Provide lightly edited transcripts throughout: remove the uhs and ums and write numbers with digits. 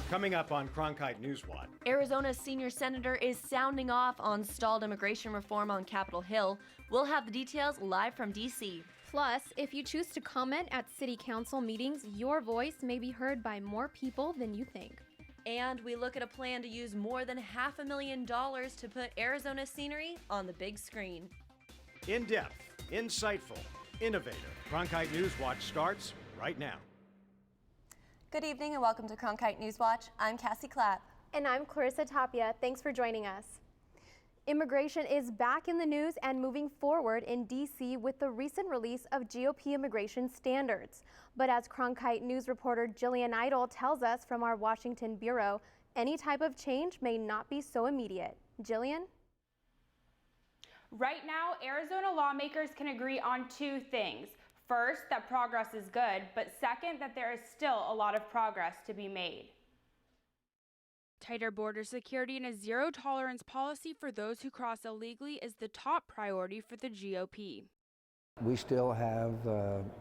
Coming up on Cronkite NewsWatch. Arizona's senior senator is sounding off on stalled immigration reform on Capitol Hill. We'll have the details live from D.C. Plus, if you choose to comment at city council meetings, your voice may be heard by more people than you think. And we look at a plan to use more than $500,000 to put Arizona's scenery on the big screen. In-depth, insightful, innovative. Cronkite NewsWatch starts right now. Good evening and welcome to Cronkite NewsWatch. I'm Cassie Clapp. And I'm Clarissa Tapia. Thanks for joining us. Immigration is back in the news and moving forward in D.C. with the recent release of GOP immigration standards. But as Cronkite News reporter Jillian Idle tells us from our Washington bureau, any type of change may not be so immediate. Jillian? Right now, Arizona lawmakers can agree on two things. First, that progress is good, but second, that there is still a lot of progress to be made. Tighter border security and a zero-tolerance policy for those who cross illegally is the top priority for the GOP. We still have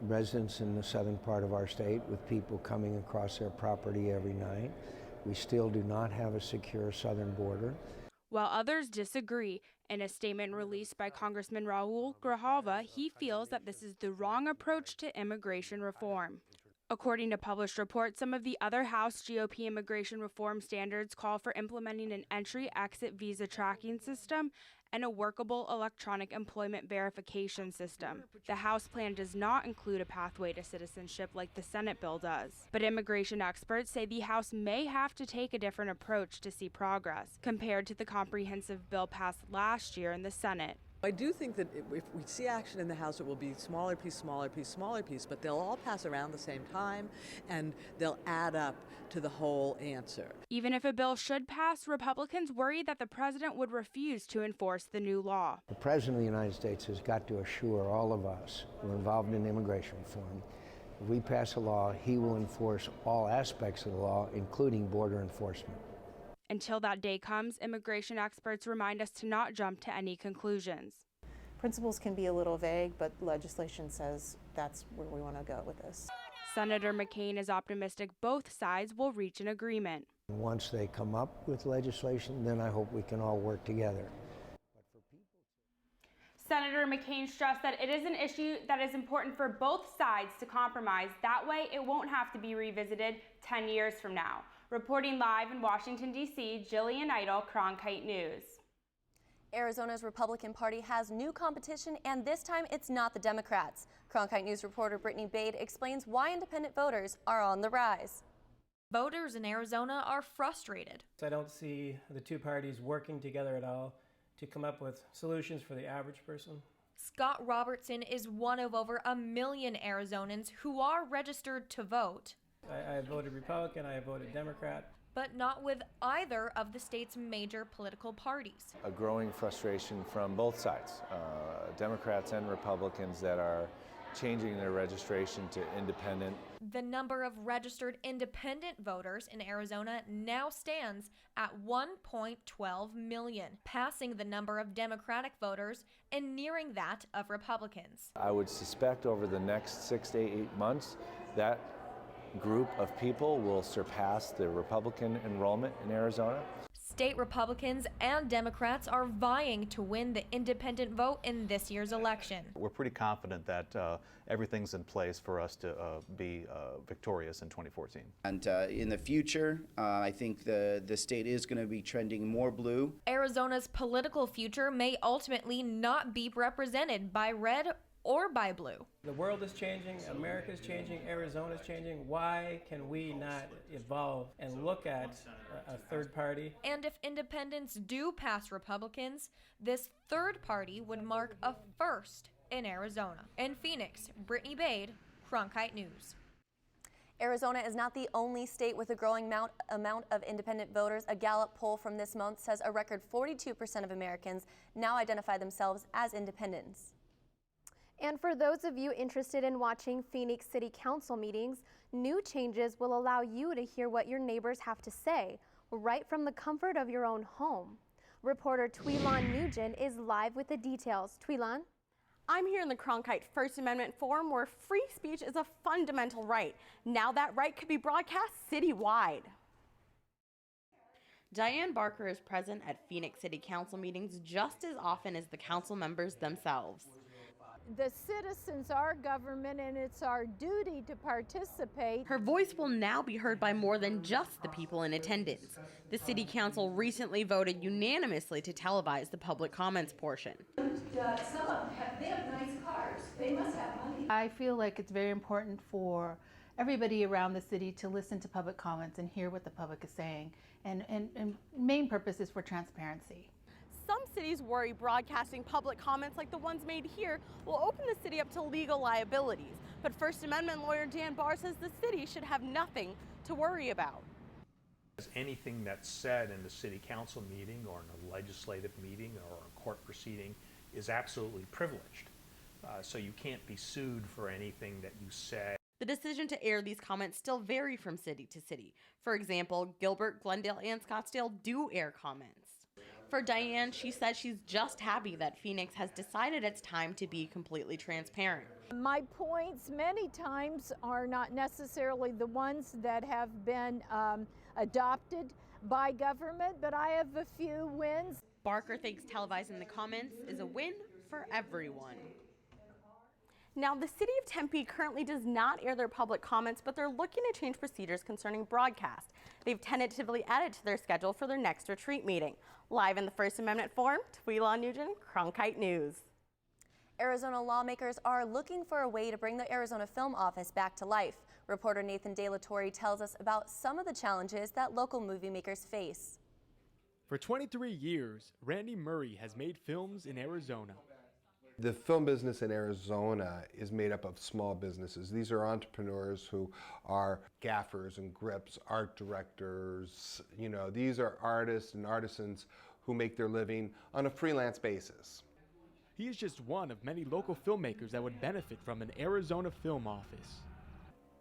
residents in the southern part of our state with people coming across their property every night. We still do not have a secure southern border. While others disagree, in a statement released by Congressman Raul Grijalva, he feels that this is the wrong approach to immigration reform. According to published reports, some of the other House GOP immigration reform standards call for implementing an entry-exit visa tracking system and a workable electronic employment verification system. The House plan does not include a pathway to citizenship like the Senate bill does. But immigration experts say the House may have to take a different approach to see progress compared to the comprehensive bill passed last year in the Senate. I do think that if we see action in the House, it will be smaller piece, smaller piece, smaller piece, but they'll all pass around the same time, and they'll add up to the whole answer. Even if a bill should pass, Republicans worry that the president would refuse to enforce the new law. The president of the United States has got to assure all of us who are involved in immigration reform, if we pass a law, he will enforce all aspects of the law, including border enforcement. Until that day comes, immigration experts remind us to not jump to any conclusions. Principles can be a little vague, but legislation says that's where we want to go with this. Senator McCain is optimistic both sides will reach an agreement. Once they come up with legislation, then I hope we can all work together. Senator McCain stressed that it is an issue that is important for both sides to compromise. That way, it won't have to be revisited 10 years from now. Reporting live in Washington, D.C., Jillian Idle, Cronkite News. Arizona's Republican Party has new competition, and this time it's not the Democrats. Cronkite News reporter Brittany Bade explains why independent voters are on the rise. Voters in Arizona are frustrated. I don't see the two parties working together at all to come up with solutions for the average person. Scott Robertson is one of over 1 million Arizonans who are registered to vote. I voted Republican, I voted Democrat. But not with either of the state's major political parties. A growing frustration from both sides, Democrats and Republicans, that are changing their registration to independent. The number of registered independent voters in Arizona now stands at 1.12 million, passing the number of Democratic voters and nearing that of Republicans. I would suspect over the next 6 to 8 months that group of people will surpass the Republican enrollment in Arizona. State Republicans and Democrats are vying to win the independent vote in this year's election. We're pretty confident that everything's in place for us to be victorious in 2014. And in the future, I think the state is going to be trending more blue. Arizona's political future may ultimately not be represented by red or by blue. The world is changing, America is changing, Arizona is changing. Why can we not evolve and look at a third party? And if independents do pass Republicans, this third party would mark a first in Arizona. In Phoenix, Brittany Bade, Cronkite News. Arizona is not the only state with a growing amount of independent voters. A Gallup poll from this month says a record 42% of Americans now identify themselves as independents. And for those of you interested in watching Phoenix City Council meetings, new changes will allow you to hear what your neighbors have to say right from the comfort of your own home. Reporter Tweelon Nugent is live with the details. Tweelon? I'm here in the Cronkite First Amendment Forum where free speech is a fundamental right. Now that right could be broadcast citywide. Diane Barker is present at Phoenix City Council meetings just as often as the council members themselves. The citizens are government, and it's our duty to participate. Her voice will now be heard by more than just the people in attendance. The City Council recently voted unanimously to televise the public comments portion. Some of them have nice cars. They must have money. I feel like it's very important for everybody around the city to listen to public comments and hear what the public is saying. And main purpose is for transparency. Some cities worry broadcasting public comments like the ones made here will open the city up to legal liabilities. But First Amendment lawyer Dan Barr says the city should have nothing to worry about. Anything that's said in the city council meeting or in a legislative meeting or a court proceeding is absolutely privileged. So you can't be sued for anything that you say. The decision to air these comments still vary from city to city. For example, Gilbert, Glendale, and Scottsdale do air comments. For Diane, she says she's just happy that Phoenix has decided it's time to be completely transparent. My points many times are not necessarily the ones that have been adopted by government, but I have a few wins. Barker thinks televising the comments is a win for everyone. Now, the city of Tempe currently does not air their public comments, but they're looking to change procedures concerning broadcast. They've tentatively added to their schedule for their next retreat meeting. Live in the First Amendment Forum, Twila Nugent, Cronkite News. Arizona lawmakers are looking for a way to bring the Arizona Film Office back to life. Reporter Nathan De La Torre tells us about some of the challenges that local movie makers face. For 23 years, Randy Murray has made films in Arizona. The film business in Arizona is made up of small businesses. These are entrepreneurs who are gaffers and grips, art directors. You know, these are artists and artisans who make their living on a freelance basis. He is just one of many local filmmakers that would benefit from an Arizona Film Office.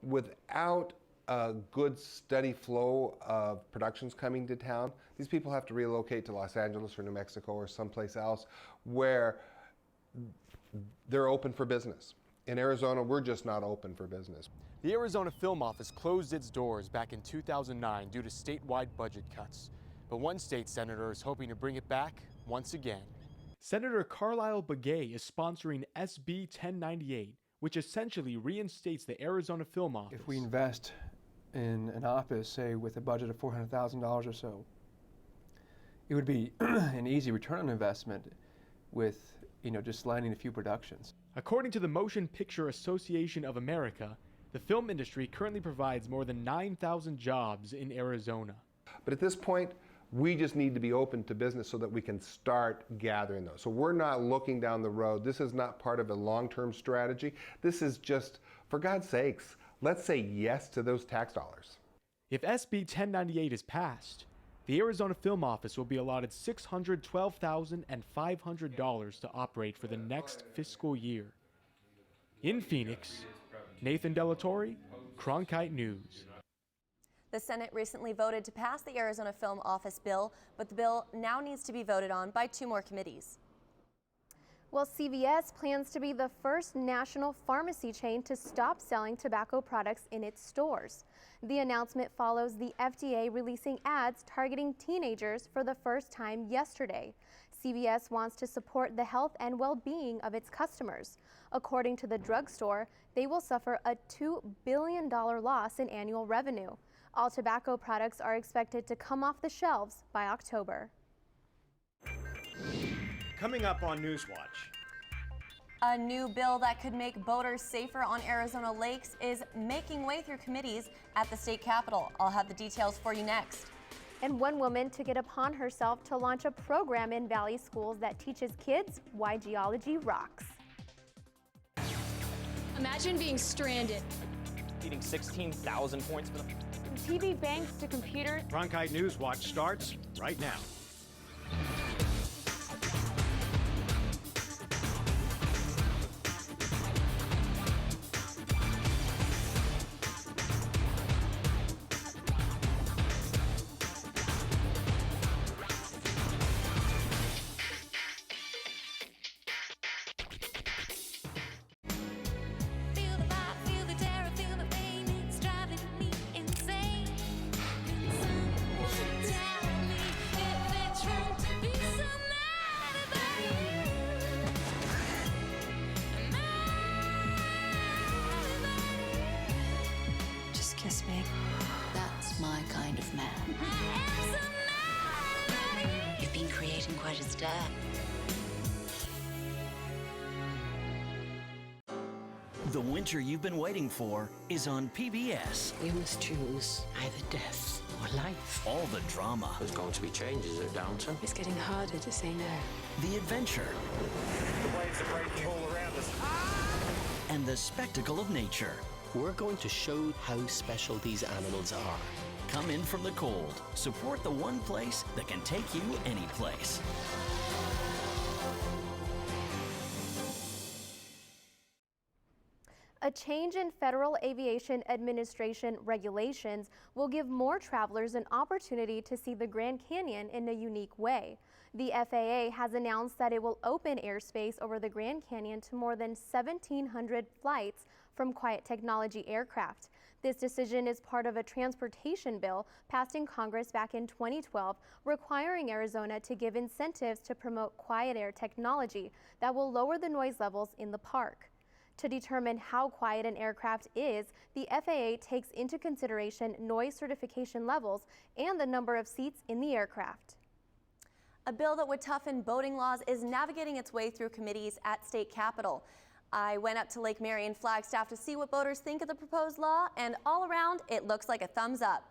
Without a good steady flow of productions coming to town, these people have to relocate to Los Angeles or New Mexico or someplace else where they're open for business. In Arizona, we're just not open for business. The Arizona Film Office closed its doors back in 2009 due to statewide budget cuts. But one state senator is hoping to bring it back once again. Senator Carlisle Begay is sponsoring SB 1098, which essentially reinstates the Arizona Film Office. If we invest in an office, say with a budget of $400,000 or so, it would be an easy return on investment with just landing a few productions. According to the Motion Picture Association of America, the film industry currently provides more than 9,000 jobs in Arizona. But at this point, we just need to be open to business so that we can start gathering those. So we're not looking down the road. This is not part of a long-term strategy. This is just, for God's sakes, let's say yes to those tax dollars. If SB 1098 is passed, the Arizona Film Office will be allotted $612,500 to operate for the next fiscal year. In Phoenix, Nathan De La Torre, Cronkite News. The Senate recently voted to pass the Arizona Film Office bill, but the bill now needs to be voted on by 2 more committees. Well, CVS plans to be the first national pharmacy chain to stop selling tobacco products in its stores. The announcement follows the FDA releasing ads targeting teenagers for the first time yesterday. CVS wants to support the health and well-being of its customers. According to the drugstore, they will suffer a $2 billion loss in annual revenue. All tobacco products are expected to come off the shelves by October. Coming up on NewsWatch. A new bill that could make boaters safer on Arizona lakes is making way through committees at the state capitol. I'll have the details for you next. And one woman took it upon herself to launch a program in Valley schools that teaches kids why geology rocks. Imagine being stranded. Needing 16,000 points for them. From TV banks to computers. Cronkite NewsWatch starts right now. That's my kind of man. You've been creating quite a stir. The winter you've been waiting for is on PBS. You must choose either death or life. All the drama. There's going to be changes at Downton. It's getting harder to say no. The adventure. The waves are breaking all around us. And the spectacle of nature. We're going to show how special these animals are. Come in from the cold. Support the one place that can take you any place. A change in Federal Aviation Administration regulations will give more travelers an opportunity to see the Grand Canyon in a unique way. The FAA has announced that it will open airspace over the Grand Canyon to more than 1,700 flights from quiet technology aircraft. This decision is part of a transportation bill passed in Congress back in 2012, requiring Arizona to give incentives to promote quiet air technology that will lower the noise levels in the park. To determine how quiet an aircraft is, the FAA takes into consideration noise certification levels and the number of seats in the aircraft. A bill that would toughen boating laws is navigating its way through committees at state capitol. I went up to Lake Marion Flagstaff to see what boaters think of the proposed law, and all around, it looks like a thumbs up.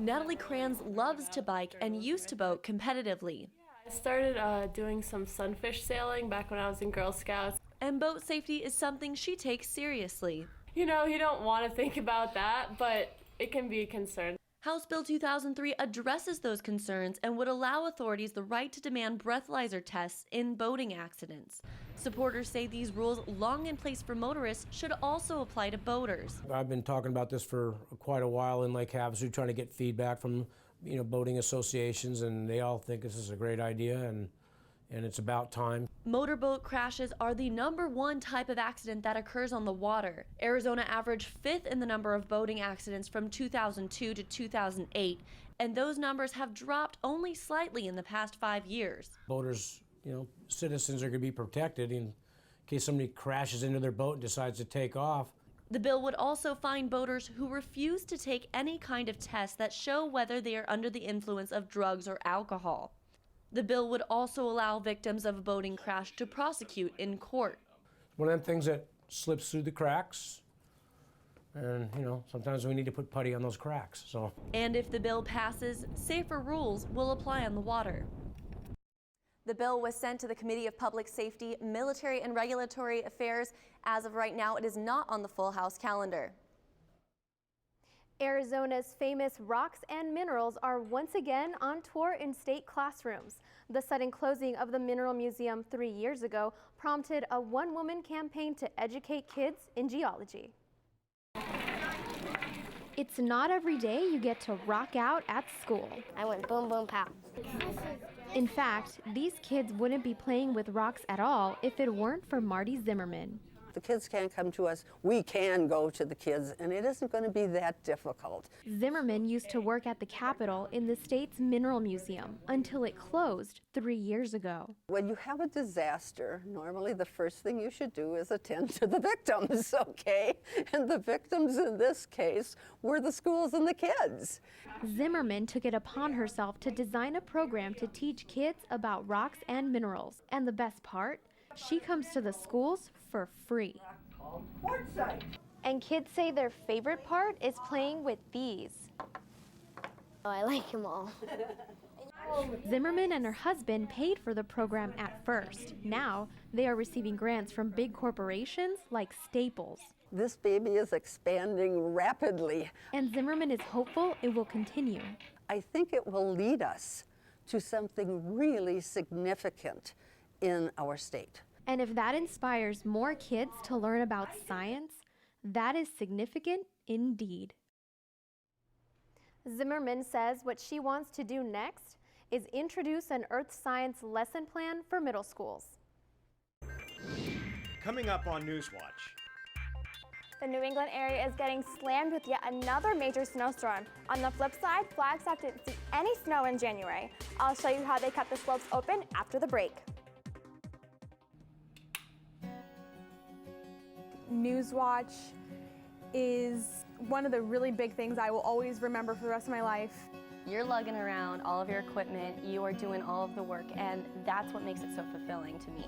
Natalie Kranz loves to bike and used to boat competitively. I started doing some sunfish sailing back when I was in Girl Scouts. And boat safety is something she takes seriously. You know, you don't want to think about that, but it can be a concern. House Bill 2003 addresses those concerns and would allow authorities the right to demand breathalyzer tests in boating accidents. Supporters say these rules, long in place for motorists, should also apply to boaters. I've been talking about this for quite a while in Lake Havasu, trying to get feedback from boating associations, and they all think this is a great idea, and it's about time. Motorboat crashes are the #1 type of accident that occurs on the water. Arizona averaged 5th in the number of boating accidents from 2002 to 2008, and those numbers have dropped only slightly in the past 5 years. Boaters, citizens are going to be protected in case somebody crashes into their boat and decides to take off. The bill would also fine boaters who refuse to take any kind of test that show whether they are under the influence of drugs or alcohol. The bill would also allow victims of a boating crash to prosecute in court. One of them things that slips through the cracks, and sometimes we need to put putty on those cracks. And if the bill passes, safer rules will apply on the water. The bill was sent to the Committee of Public Safety, Military and Regulatory Affairs. As of right now, it is not on the full House calendar. Arizona's famous rocks and minerals are once again on tour in state classrooms. The sudden closing of the Mineral Museum 3 years ago prompted a one-woman campaign to educate kids in geology. It's not every day you get to rock out at school. I went boom, boom, pow. In fact, these kids wouldn't be playing with rocks at all if it weren't for Marty Zimmerman. The kids can't come to us. We can go to the kids, and it isn't going to be that difficult. Zimmerman used to work at the Capitol in the state's Mineral Museum until it closed 3 years ago. When you have a disaster, normally the first thing you should do is attend to the victims, okay? And the victims in this case were the schools and the kids. Zimmerman took it upon herself to design a program to teach kids about rocks and minerals. And the best part? She comes to the schools for free. And kids say their favorite part is playing with these. Oh, I like them all. Zimmerman and her husband paid for the program at first. Now they are receiving grants from big corporations like Staples. This baby is expanding rapidly. And Zimmerman is hopeful it will continue. I think it will lead us to something really significant in our state. And if that inspires more kids to learn about science, that is significant indeed. Zimmerman says what she wants to do next is introduce an earth science lesson plan for middle schools. Coming up on NewsWatch. The New England area is getting slammed with yet another major snowstorm. On the flip side, Flagstaff didn't see any snow in January. I'll show you how they cut the slopes open after the break. NewsWatch one of the really big things I will always remember for the rest of my life. You're lugging around all of your equipment, you are doing all of the work, and that's what makes it so fulfilling to me.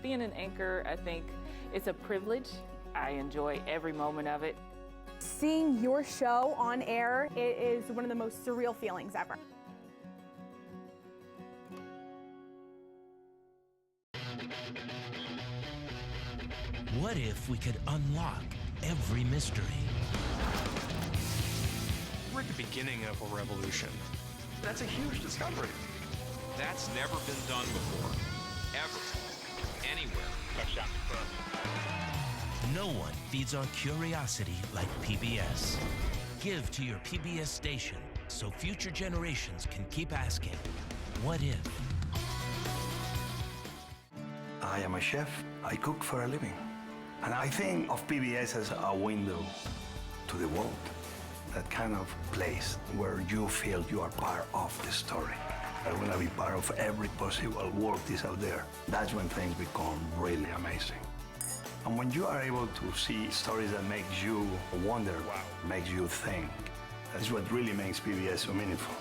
Being an anchor, I think it's a privilege. I enjoy every moment of it. Seeing your show on air, it is one of the most surreal feelings ever. What if we could unlock every mystery? We're at the beginning of a revolution. That's a huge discovery. That's never been done before, ever, anywhere. No one feeds on curiosity like PBS. Give to your PBS station so future generations can keep asking, what if? I am a chef. I cook for a living. And I think of PBS as a window to the world. That kind of place where you feel you are part of the story. I want to be part of every possible world is out there. That's when things become really amazing. And when you are able to see stories that make you wonder, makes you think, that's what really makes PBS so meaningful.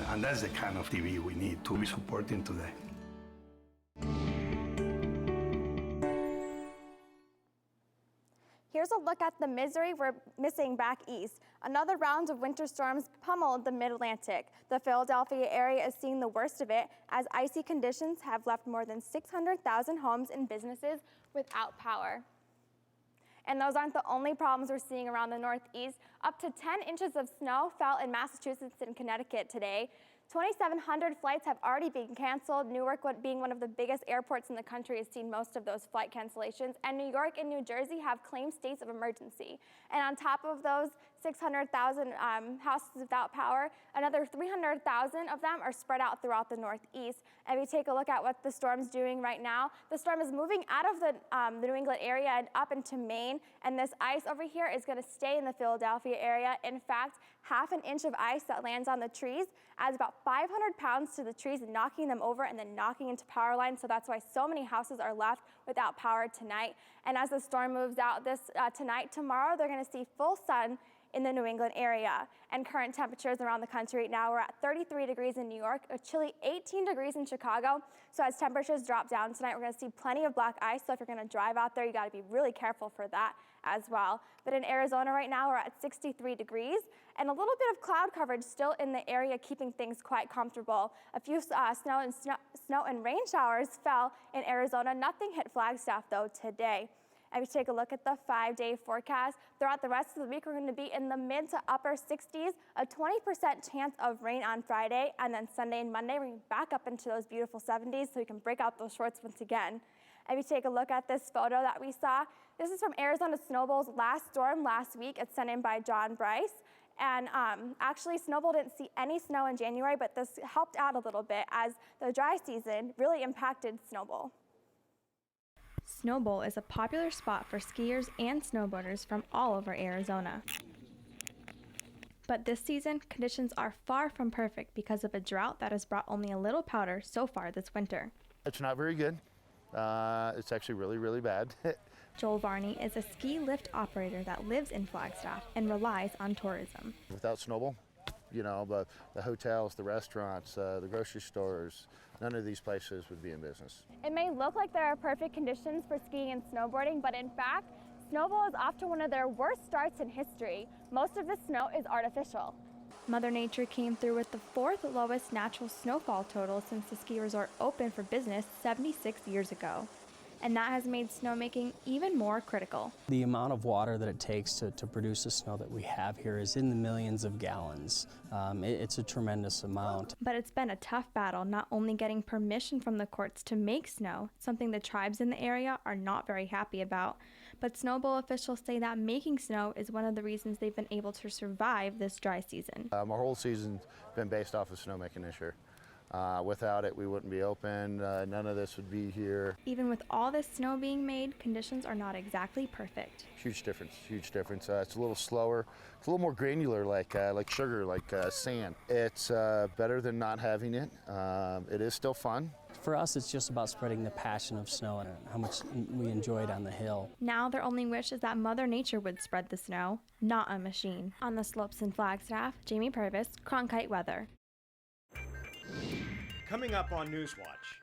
And that's the kind of TV we need to be supporting today. Here's a look at the misery we're missing back east. Another round of winter storms pummeled the mid-Atlantic. The Philadelphia area is seeing the worst of it as icy conditions have left more than 600,000 homes and businesses without power. And those aren't the only problems we're seeing around the Northeast. Up to 10 inches of snow fell in Massachusetts and Connecticut today. 2,700 flights have already been canceled. Newark, being one of the biggest airports in the country, has seen most of those flight cancellations. And New York and New Jersey have claimed states of emergency. And on top of those 600,000 houses without power, another 300,000 of them are spread out throughout the Northeast. And if you take a look at what the storm's doing right now, the storm is moving out of the New England area and up into Maine. And this ice over here is going to stay in the Philadelphia area. In fact, half an inch of ice that lands on the trees adds about 500 pounds to the trees, knocking them over and then knocking into power lines. So that's why so many houses are left without power tonight. And as the storm moves out tonight, tomorrow they're going to see full sun in the New England area. And current temperatures around the country right now, we're at 33 degrees in New York, a chilly 18 degrees in Chicago. So as temperatures drop down tonight, we're going to see plenty of black ice. So if you're going to drive out there, you got to be really careful for that as well. But in Arizona right now, we're at 63 degrees and a little bit of cloud coverage still in the area, keeping things quite comfortable. A few snow and rain showers fell in Arizona. Nothing hit Flagstaff though today. If you take a look at the 5-day forecast, throughout the rest of the week, we're going to be in the mid to upper 60s, a 20% chance of rain on Friday, and then Sunday and Monday, we're going back up into those beautiful 70s so we can break out those shorts once again. If you take a look at this photo that we saw, this is from Arizona Snowball's last storm last week. It's sent in by John Bryce. And actually, Snowball didn't see any snow in January, but this helped out a little bit as the dry season really impacted Snowball. Snowball is a popular spot for skiers and snowboarders from all over Arizona. But this season, conditions are far from perfect because of a drought that has brought only a little powder so far this winter. It's not very good. It's actually really, really bad. Joel Varney is a ski lift operator that lives in Flagstaff and relies on tourism. Without Snowball, the hotels, the restaurants, the grocery stores, none of these places would be in business. It may look like there are perfect conditions for skiing and snowboarding, but in fact, Snowball is off to one of their worst starts in history. Most of the snow is artificial. Mother Nature came through with the 4th lowest natural snowfall total since the ski resort opened for business 76 years ago. And that has made snowmaking even more critical. The amount of water that it takes to produce the snow that we have here is in the millions of gallons. It's a tremendous amount. But it's been a tough battle, not only getting permission from the courts to make snow, something the tribes in the area are not very happy about, but Snowball officials say that making snow is one of the reasons they've been able to survive this dry season. Our whole season's been based off of snowmaking this year. Without it, we wouldn't be open. None of this would be here. Even with all this snow being made, conditions are not exactly perfect. Huge difference, huge difference. It's a little slower. It's a little more granular, like sugar, like sand. It's better than not having it. It is still fun. For us, it's just about spreading the passion of snow and how much we enjoy it on the hill. Now their only wish is that Mother Nature would spread the snow, not a machine. On the slopes in Flagstaff, Jamie Purvis, Cronkite Weather. Coming up on Newswatch.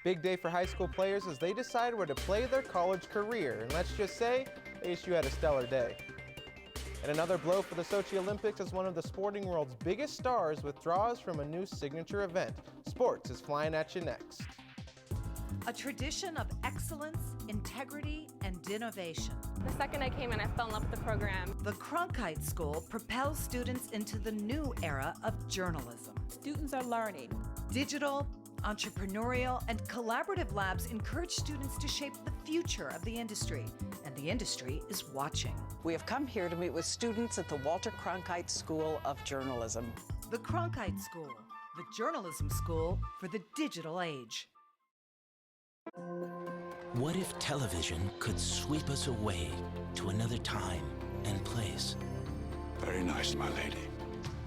Big day for high school players as they decide where to play their college career. And let's just say, ASU had a stellar day. And another blow for the Sochi Olympics as one of the sporting world's biggest stars withdraws from a new signature event. Sports is flying at you next. A tradition of excellence, integrity, and innovation. The second I came in, I fell in love with the program. The Cronkite School propels students into the new era of journalism. Students are learning. Digital, entrepreneurial, and collaborative labs encourage students to shape the future of the industry, and the industry is watching. We have come here to meet with students at the Walter Cronkite School of Journalism. The Cronkite School, the journalism school for the digital age. What if television could sweep us away to another time and place? Very nice, my lady.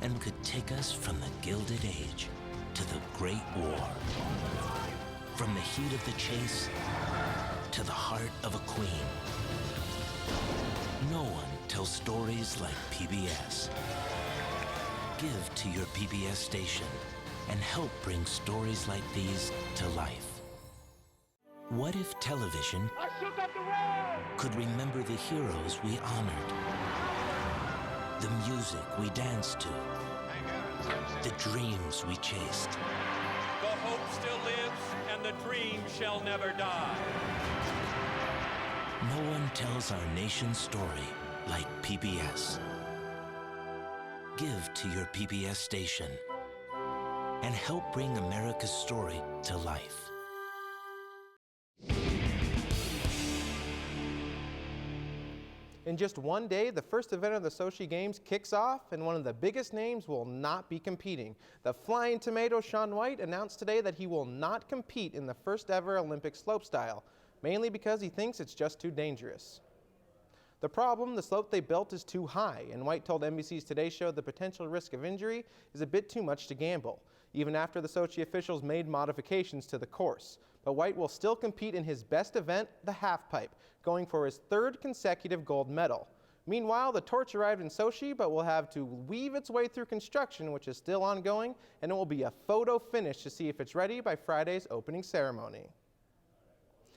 And could take us from the Gilded Age to the Great War. From the heat of the chase to the heart of a queen. No one tells stories like PBS. Give to your PBS station and help bring stories like these to life. What if television could remember the heroes we honored, the music we danced to, the dreams we chased? The hope still lives, and the dream shall never die. No one tells our nation's story like PBS. Give to your PBS station and help bring America's story to life. In just one day, the first event of the Sochi Games kicks off, and one of the biggest names will not be competing. The Flying Tomato Shaun White announced today that he will not compete in the first ever Olympic slopestyle, mainly because he thinks it's just too dangerous. The problem, the slope they built is too high, and White told NBC's Today Show the potential risk of injury is a bit too much to gamble, even after the Sochi officials made modifications to the course. But White will still compete in his best event, the halfpipe, going for his third consecutive gold medal. Meanwhile, the torch arrived in Sochi, but will have to weave its way through construction, which is still ongoing, and it will be a photo finish to see if it's ready by Friday's opening ceremony.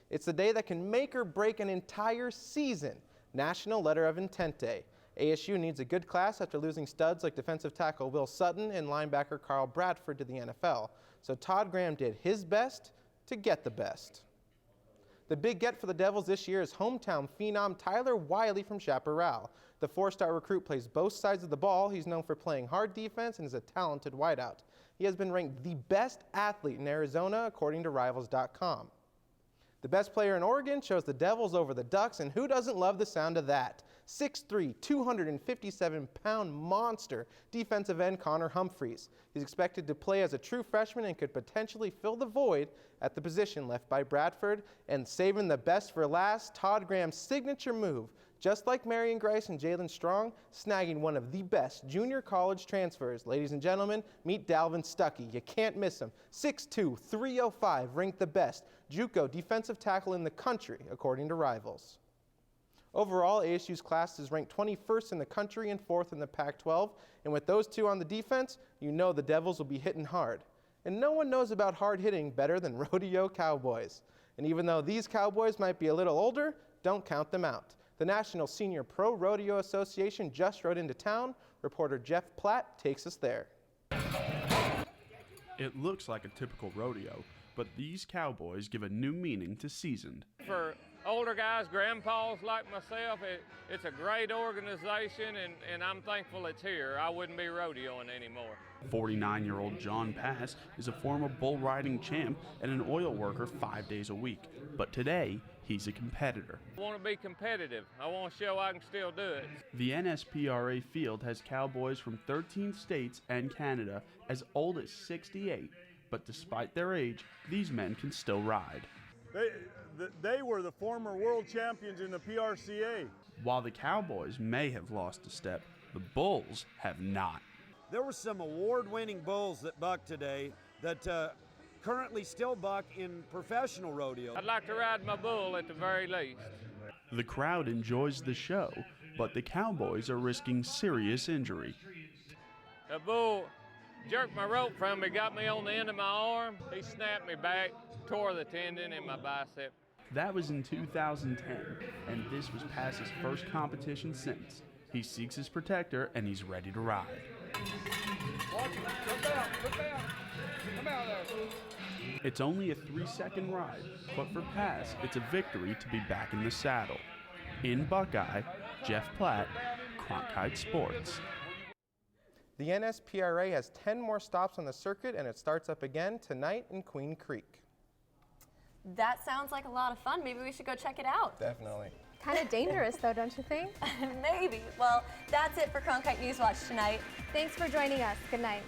It's the day that can make or break an entire season, National Letter of Intent Day. ASU needs a good class after losing studs like defensive tackle Will Sutton and linebacker Carl Bradford to the NFL. So Todd Graham did his best to get the best. The big get for the Devils this year is hometown phenom Tyler Wiley from Chaparral. The four-star recruit plays both sides of the ball. He's known for playing hard defense and is a talented wideout. He has been ranked the best athlete in Arizona according to Rivals.com. The best player in Oregon chose the Devils over the Ducks, and who doesn't love the sound of that? 6'3", 257-pound monster defensive end Connor Humphreys. He's expected to play as a true freshman and could potentially fill the void at the position left by Bradford. And saving the best for last, Todd Graham's signature move, just like Marion Grice and Jalen Strong, snagging one of the best junior college transfers. Ladies and gentlemen, meet Dalvin Stuckey. You can't miss him. 6'2", 305, ranked the best JUCO defensive tackle in the country, according to Rivals. Overall, ASU's class is ranked 21st in the country and 4th in the Pac-12, and with those two on the defense, you know the Devils will be hitting hard. And no one knows about hard hitting better than rodeo cowboys. And even though these cowboys might be a little older, don't count them out. The National Senior Pro Rodeo Association just rode into town. Reporter Jeff Platt takes us there. It looks like a typical rodeo, but these cowboys give a new meaning to seasoned. For older guys, grandpas like myself, it's a great organization, and I'm thankful it's here. I wouldn't be rodeoing anymore. 49-year-old John Pass is a former bull riding champ and an oil worker 5 days a week. But today, he's a competitor. I want to be competitive. I want to show I can still do it. The NSPRA field has cowboys from 13 states and Canada as old as 68, but despite their age, these men can still ride. They were the former world champions in the PRCA. While the cowboys may have lost a step, the bulls have not. There were some award-winning bulls that bucked today that currently still buck in professional rodeo. I'd like to ride my bull at the very least. The crowd enjoys the show, but the cowboys are risking serious injury. The bull jerked my rope from me, got me on the end of my arm. He snapped me back, tore the tendon in my bicep. That was in 2010, and this was Pass's first competition since. He seeks his protector, and he's ready to ride. Watch it. Look down. Look down. Come out there. It's only a 3-second ride, but for Pass, it's a victory to be back in the saddle. In Buckeye, Jeff Platt, Cronkite Sports. The NSPRA has 10 more stops on the circuit, and it starts up again tonight in Queen Creek. That sounds like a lot of fun. Maybe we should go check it out. Definitely. Kind of dangerous though, don't you think? Maybe. Well, that's it for Cronkite NewsWatch tonight. Thanks for joining us. Good night.